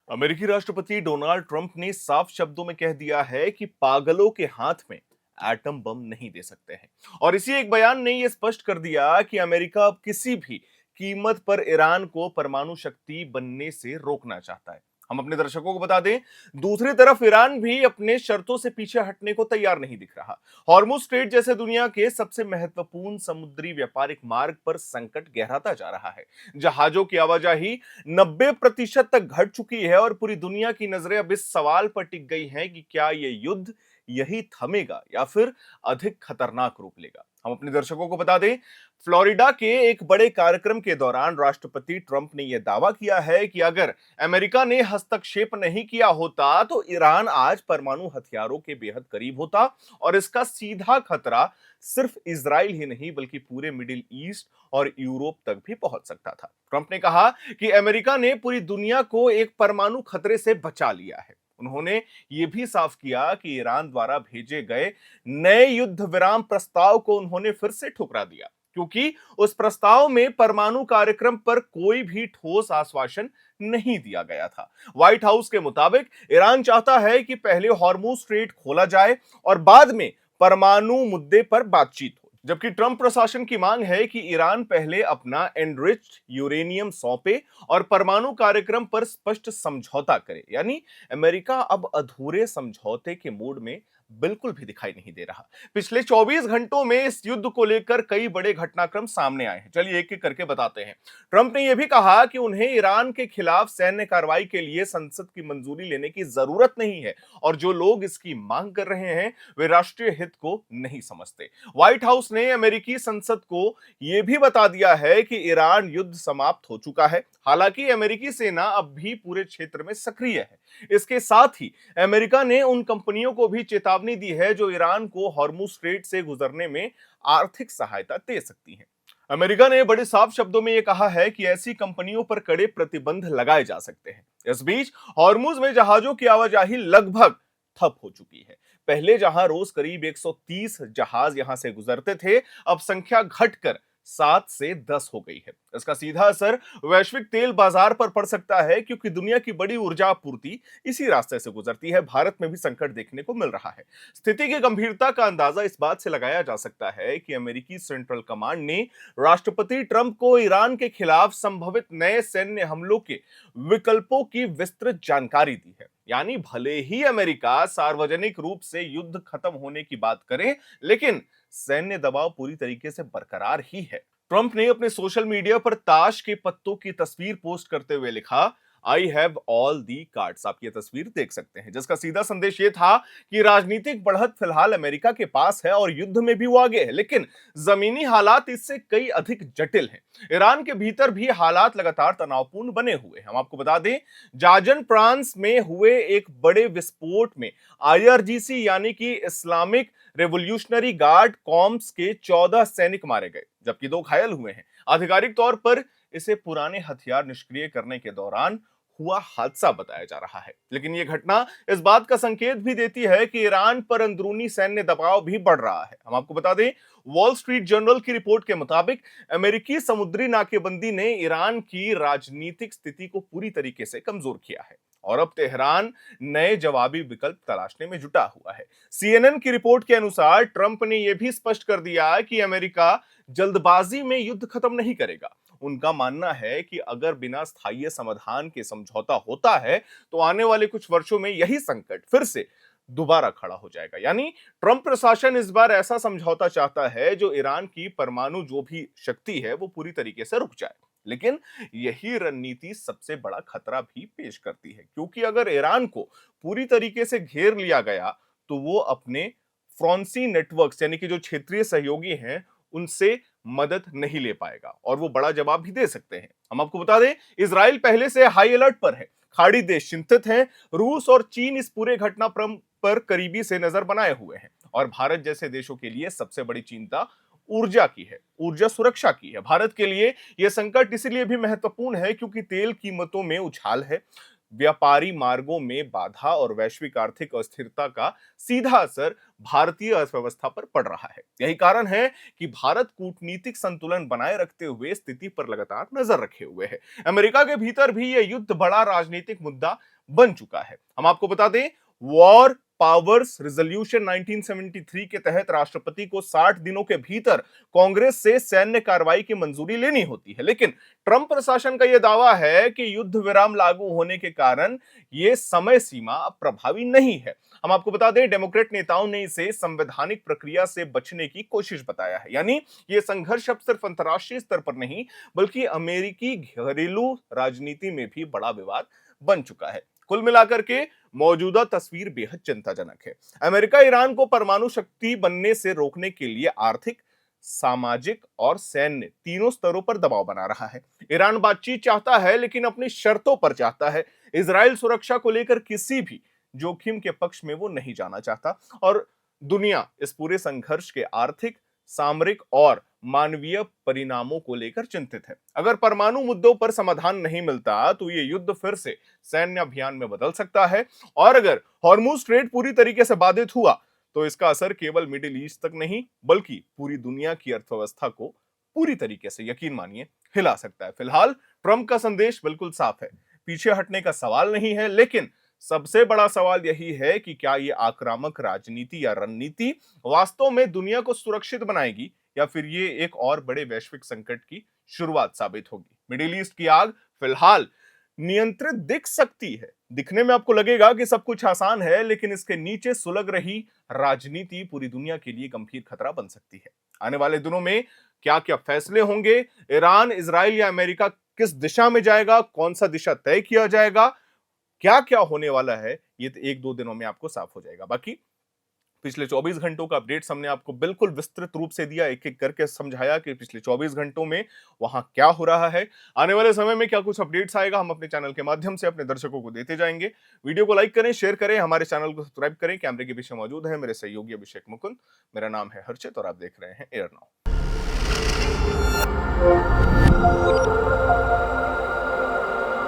अमेरिकी राष्ट्रपति Donald Trump ने साफ शब्दों में कह दिया है कि पागलों के हाथ में एटम बम नहीं दे सकते हैं। और इसी एक बयान ने यह स्पष्ट कर दिया कि अमेरिका अब किसी भी कीमत पर ईरान को परमाणु शक्ति बनने से रोकना चाहता है। हम अपने दर्शकों को बता दें, दूसरी तरफ ईरान भी अपने शर्तों से पीछे हटने को तैयार नहीं दिख रहा। हॉर्मुज स्ट्रेट जैसे दुनिया के सबसे महत्वपूर्ण समुद्री व्यापारिक मार्ग पर संकट गहराता जा रहा है। जहाजों की आवाजाही 90% तक घट चुकी है और पूरी दुनिया की नजरें अब इस सवाल पर टिक गई हैं कि क्या यह युद्ध यही थमेगा या फिर अधिक खतरनाक रूप लेगा। हम अपने दर्शकों को बता दें, फ्लोरिडा के एक बड़े कार्यक्रम के दौरान राष्ट्रपति ट्रंप ने यह दावा किया है कि अगर अमेरिका ने हस्तक्षेप नहीं किया होता तो ईरान आज परमाणु हथियारों के बेहद करीब होता और इसका सीधा खतरा सिर्फ इजराइल ही नहीं बल्कि पूरे मिडिल ईस्ट और यूरोप तक भी पहुंच सकता था। ट्रंप ने कहा कि अमेरिका ने पूरी दुनिया को एक परमाणु खतरे से बचा लिया है। उन्होंने यह भी साफ किया कि ईरान द्वारा भेजे गए नए युद्ध विराम प्रस्ताव को उन्होंने फिर से ठुकरा दिया, क्योंकि उस प्रस्ताव में परमाणु कार्यक्रम पर कोई भी ठोस आश्वासन नहीं दिया गया था। व्हाइट हाउस के मुताबिक ईरान चाहता है कि पहले हॉर्मुज स्ट्रेट खोला जाए और बाद में परमाणु मुद्दे पर बातचीत हो, जबकि ट्रंप प्रशासन की मांग है कि ईरान पहले अपना एनरिच्ड यूरेनियम सौंपे और परमाणु कार्यक्रम पर स्पष्ट समझौता करे। यानी अमेरिका अब अधूरे समझौते के मूड में बिल्कुल भी दिखाई नहीं दे रहा। पिछले 24 घंटों में इस युद्ध को लेकर कई बड़े घटनाक्रम सामने आए हैं। चलिए एक एक करके बताते हैं। ट्रंप ने यह भी कहा कि उन्हें ईरान के खिलाफ सैन्य कार्रवाई के लिए संसद की मंजूरी लेने की जरूरत नहीं है और जो लोग इसकी मांग कर रहे हैं वे राष्ट्रीय हित को नहीं समझते। व्हाइट हाउस ने अमेरिकी संसद को यह भी बता दिया है कि ईरान युद्ध समाप्त हो चुका है। हालांकि अमेरिकी सेना अब भी पूरे क्षेत्र में सक्रिय है। इसके साथ ही अमेरिका ने उन कंपनियों को भी चेतावनी दी है जो ईरान को हॉर्मुज स्ट्रेट से गुजरने में आर्थिक सहायता दे सकती हैं। अमेरिका ने बड़े साफ शब्दों में यह कहा है कि ऐसी कंपनियों पर कड़े प्रतिबंध लगाए जा सकते हैं। इस बीच हॉर्मुज में जहाजों की आवाजाही लगभग ठप हो चुकी है। पहले जहां रोज करीब 130 जहाज यहां से गुजरते थे, अब संख्या घटकर 7 से 10 हो गई है। इसका सीधा असर वैश्विक तेल बाजार पर पड़ सकता है, क्योंकि दुनिया की बड़ी ऊर्जा आपूर्ति इसी रास्ते से गुजरती है। भारत में भी संकट देखने को मिल रहा है। स्थिति की गंभीरता का अंदाजा इस बात से लगाया जा सकता है कि अमेरिकी सेंट्रल कमांड ने राष्ट्रपति ट्रंप को ईरान के खिलाफ संभवित नए सैन्य हमलों के विकल्पों की विस्तृत जानकारी दी है। यानी भले ही अमेरिका सार्वजनिक रूप से युद्ध खत्म होने की बात करे, लेकिन सैन्य दबाव पूरी तरीके से बरकरार ही है। ट्रंप ने अपने सोशल मीडिया पर ताश के पत्तों की तस्वीर पोस्ट करते हुए लिखा, I have all the cards. आप ये तस्वीर देख सकते हैं, जिसका सीधा संदेश ये था कि राजनीतिक बढ़त फिलहाल अमेरिका के पास है और युद्ध में भी वो आगे है, लेकिन जमीनी हालात इससे कई अधिक जटिल हैं। ईरान के भीतर भी हालात लगातार तनावपूर्ण बने हुए हैं। हम आपको बता दें, जाजन फ्रांस में हुए एक बड़े विस्फोट में आईआरजीसी यानी कि इस्लामिक रेवोल्यूशनरी गार्ड कॉर्प्स के 14 सैनिक मारे गए, जबकि 2 घायल हुए हैं। आधिकारिक तौर पर इसे पुराने हथियार निष्क्रिय करने के दौरान हुआ हादसा बताया जा रहा है, लेकिन यह घटना इस बात का संकेत भी देती है कि ईरान पर अंदरूनी सैन्य दबाव भी बढ़ रहा है। हम आपको बता दें, वॉल स्ट्रीट जर्नल की रिपोर्ट के मुताबिक अमेरिकी समुद्री नाकेबंदी ने ईरान की राजनीतिक स्थिति को पूरी तरीके से कमजोर किया है और अब तेहरान नए जवाबी विकल्प तलाशने में जुटा हुआ है। सीएनएन की रिपोर्ट के अनुसार ट्रंप ने यह भी स्पष्ट कर दिया कि अमेरिका जल्दबाजी में युद्ध खत्म नहीं करेगा। उनका मानना है कि अगर बिना स्थायी समाधान के समझौता होता है तो आने वाले कुछ वर्षों में यही संकट फिर से दोबारा खड़ा हो जाएगा। यानी ट्रंप प्रशासन इस बार ऐसा समझौता चाहता है जो ईरान की परमाणु जो भी शक्ति है वो पूरी तरीके से रुक जाए। लेकिन यही रणनीति सबसे बड़ा खतरा भी पेश करती है, क्योंकि अगर ईरान को पूरी तरीके से घेर लिया गया तो वो अपने फ्रांसी नेटवर्क्स यानी कि जो क्षेत्रीय सहयोगी हैं उनसे मदद नहीं ले पाएगा और वो बड़ा जवाब भी दे सकते हैं। हम आपको बता दें, इजराइल पहले से हाई अलर्ट पर है। खाड़ी देश चिंतित हैं। रूस और चीन इस पूरे घटनाक्रम पर करीबी से नजर बनाए हुए हैं और भारत जैसे देशों के लिए सबसे बड़ी चिंता ऊर्जा की है, ऊर्जा सुरक्षा की है। भारत के लिए यह संकट इसलिए भी महत्वपूर्ण है क्योंकि तेल कीमतों में उछाल है, व्यापारी मार्गों में बाधा और वैश्विक आर्थिक अस्थिरता का सीधा असर भारतीय अर्थव्यवस्था पर पड़ रहा है। यही कारण है कि भारत कूटनीतिक संतुलन बनाए रखते हुए स्थिति पर लगातार नजर रखे हुए है। अमेरिका के भीतर भी यह युद्ध बड़ा राजनीतिक मुद्दा बन चुका है। हम आपको बता दें, वॉर पावर्स रिजोल्यूशन 1973 के तहत राष्ट्रपति को 60 दिनों के भीतर कांग्रेस से सैन्य कार्रवाई की मंजूरी लेनी होती है, लेकिन ट्रंप प्रशासन का यह दावा है कि युद्ध विराम लागू होने के कारण यह समय सीमा प्रभावी नहीं है। हम आपको बता दें, डेमोक्रेट नेताओं ने इसे संवैधानिक प्रक्रिया से बचने की कोशिश बताया है, यानी यह संघर्ष अब सिर्फ अंतर्राष्ट्रीय स्तर पर नहीं बल्कि अमेरिकी घरेलू राजनीति में भी बड़ा विवाद बन चुका है। कुल मिलाकर के मौजूदा तस्वीर बेहद चिंताजनक है। अमेरिका ईरान को परमाणु शक्ति बनने से रोकने के लिए आर्थिक, सामाजिक और सैन्य तीनों स्तरों पर दबाव बना रहा है। ईरान बातचीत चाहता है लेकिन अपनी शर्तों पर चाहता है। इजराइल सुरक्षा को लेकर किसी भी जोखिम के पक्ष में वो नहीं जाना चाहता और दुनिया इस पूरे संघर्ष के आर्थिक, सामरिक और मानवीय परिणामों को लेकर चिंतित है। अगर परमाणु मुद्दों पर समाधान नहीं मिलता तो ये युद्ध फिर से सैन्य अभियान में बदल सकता है और अगर हॉर्मुज स्ट्रेट पूरी तरीके से बाधित हुआ तो इसका असर केवल मिडिल ईस्ट तक नहीं बल्कि पूरी दुनिया की अर्थव्यवस्था को पूरी तरीके से, यकीन मानिए, हिला सकता है। फिलहाल ट्रंप का संदेश बिल्कुल साफ है, पीछे हटने का सवाल नहीं है, लेकिन सबसे बड़ा सवाल यही है कि क्या ये आक्रामक राजनीति या रणनीति वास्तव में दुनिया को सुरक्षित बनाएगी या फिर ये एक और बड़े वैश्विक संकट की शुरुआत साबित होगी। मिडिल ईस्ट की आग फिलहाल नियंत्रित दिख सकती है, दिखने में आपको लगेगा कि सब कुछ आसान है, लेकिन इसके नीचे सुलग रही राजनीति पूरी दुनिया के लिए गंभीर खतरा बन सकती है। आने वाले दिनों में क्या क्या फैसले होंगे, ईरान, इजराइल या अमेरिका किस दिशा में जाएगा, कौन सा दिशा तय किया जाएगा, क्या क्या होने वाला है, ये तो एक दो दिनों में आपको साफ हो जाएगा। बाकी पिछले 24 घंटों का अपडेट्स हमने आपको बिल्कुल विस्तृत रूप से दिया, एक एक करके समझाया कि पिछले 24 घंटों में वहां क्या हो रहा है, आने वाले समय में क्या कुछ अपडेट्स आएगा, हम अपने चैनल के माध्यम से अपने दर्शकों को देते जाएंगे। वीडियो को लाइक करें, शेयर करें, हमारे चैनल को सब्सक्राइब करें। कैमरे के पीछे मौजूद है मेरे सहयोगी अभिषेक मुकुंद, मेरा नाम है हर्षित और आप देख रहे हैं एयर नाउ।